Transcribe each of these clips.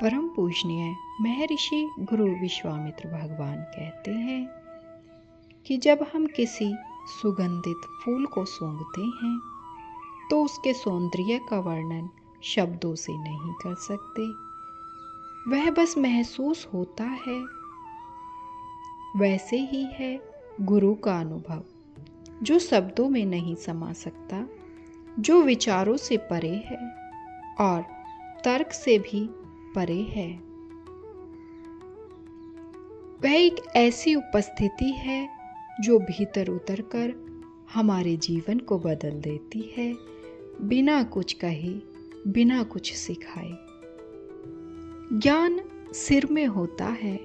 परम पूजनीय महर्षि गुरु विश्वामित्र भगवान कहते हैं कि जब हम किसी सुगंधित फूल को सूंघते हैं तो उसके सौंदर्य का वर्णन शब्दों से नहीं कर सकते, वह बस महसूस होता है। वैसे ही है गुरु का अनुभव, जो शब्दों में नहीं समा सकता, जो विचारों से परे है और तर्क से भी परे है। वह एक ऐसी उपस्थिति है जो भीतर उतरकर हमारे जीवन को बदल देती है, बिना कुछ कहे, बिना कुछ सिखाए। ज्ञान सिर में होता है,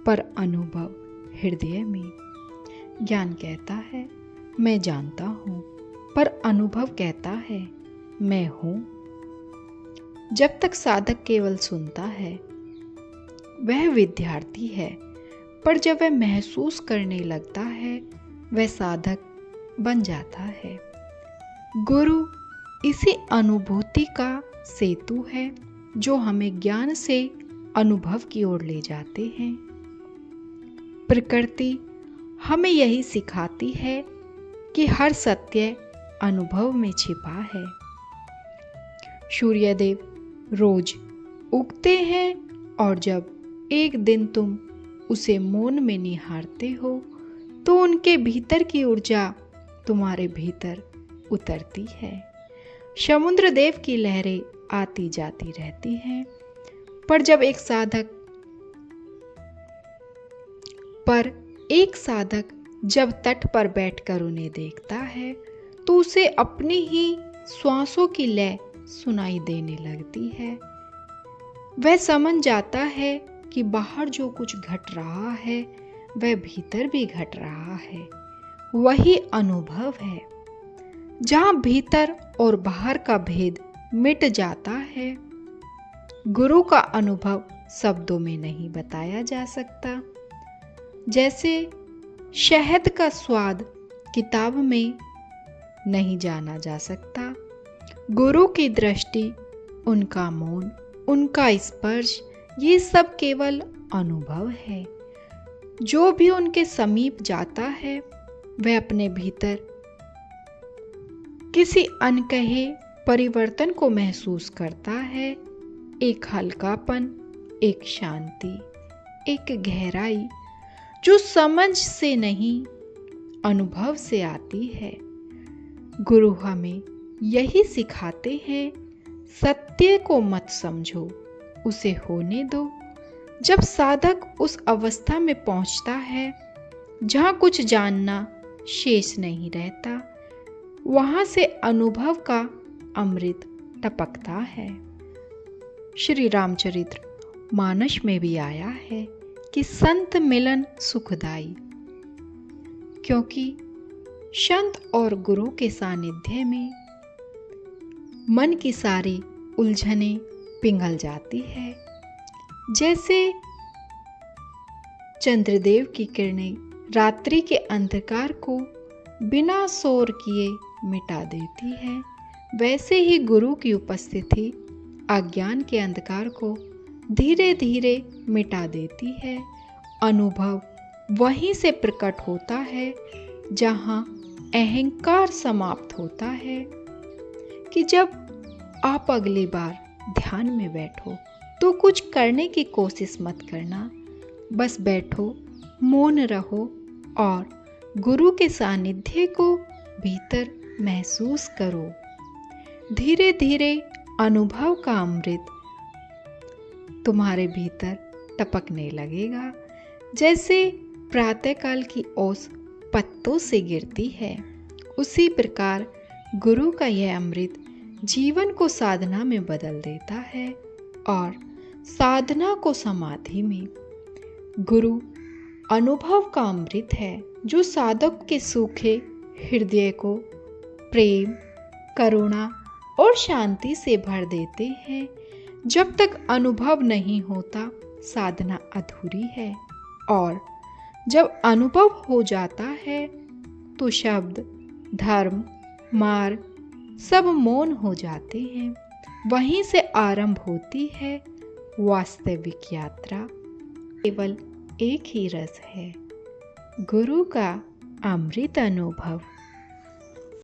पर अनुभव हृदय में। ज्ञान कहता है मैं जानता हूँ, पर अनुभव कहता है मैं हूँ। जब तक साधक केवल सुनता है वह विद्यार्थी है, पर जब वह महसूस करने लगता है वह साधक बन जाता है। गुरु इसी अनुभूति का सेतु है जो हमें ज्ञान से अनुभव की ओर ले जाते हैं। प्रकृति हमें यही सिखाती है कि हर सत्य अनुभव में छिपा है। सूर्यदेव रोज उगते हैं और जब एक दिन तुम उसे मौन में निहारते हो तो उनके भीतर की ऊर्जा तुम्हारे भीतर उतरती है। समुद्र देव की लहरें आती जाती रहती हैं, पर एक साधक जब तट पर बैठकर उन्हें देखता है तो उसे अपनी ही श्वासों की लय सुनाई देने लगती है। वह समझ जाता है कि बाहर जो कुछ घट रहा है वह भीतर भी घट रहा है। वही अनुभव है जहां भीतर और बाहर का भेद मिट जाता है। गुरु का अनुभव शब्दों में नहीं बताया जा सकता। जैसे शहद का स्वाद किताब में नहीं जाना जा सकता, गुरु की दृष्टि, उनका मौन, उनका स्पर्श, ये सब केवल अनुभव है। जो भी उनके समीप जाता है वह अपने भीतर किसी अनकहे परिवर्तन को महसूस करता है। एक हल्कापन, एक शांति, एक गहराई जो समझ से नहीं अनुभव से आती है। गुरु हमें यही सिखाते हैं, सत्य को मत समझो, उसे होने दो। जब साधक उस अवस्था में पहुंचता है जहां कुछ जानना शेष नहीं रहता, वहां से अनुभव का अमृत टपकता है। श्री रामचरित्र मानस में भी आया है कि संत मिलन सुखदाई, क्योंकि संत और गुरु के सानिध्य में मन की सारी उलझनें पिघल जाती है। जैसे चंद्रदेव की किरणें रात्रि के अंधकार को बिना शोर किए मिटा देती है, वैसे ही गुरु की उपस्थिति अज्ञान के अंधकार को धीरे धीरे मिटा देती है। अनुभव वहीं से प्रकट होता है जहां अहंकार समाप्त होता है। कि जब आप अगली बार ध्यान में बैठो तो कुछ करने की कोशिश मत करना, बस बैठो, मौन रहो और गुरु के सानिध्य को भीतर महसूस करो। धीरे धीरे अनुभव का अमृत तुम्हारे भीतर टपकने लगेगा। जैसे प्रातःकाल की ओस पत्तों से गिरती है, उसी प्रकार गुरु का यह अमृत जीवन को साधना में बदल देता है और साधना को समाधि में। गुरु अनुभव का अमृत है जो साधक के सूखे हृदय को प्रेम, करुणा और शांति से भर देते हैं। जब तक अनुभव नहीं होता साधना अधूरी है, और जब अनुभव हो जाता है तो शब्द, धर्म, मार्ग सब मौन हो जाते हैं। वहीं से आरंभ होती है वास्तविक यात्रा। केवल एक ही रस है, गुरु का अमृत अनुभव।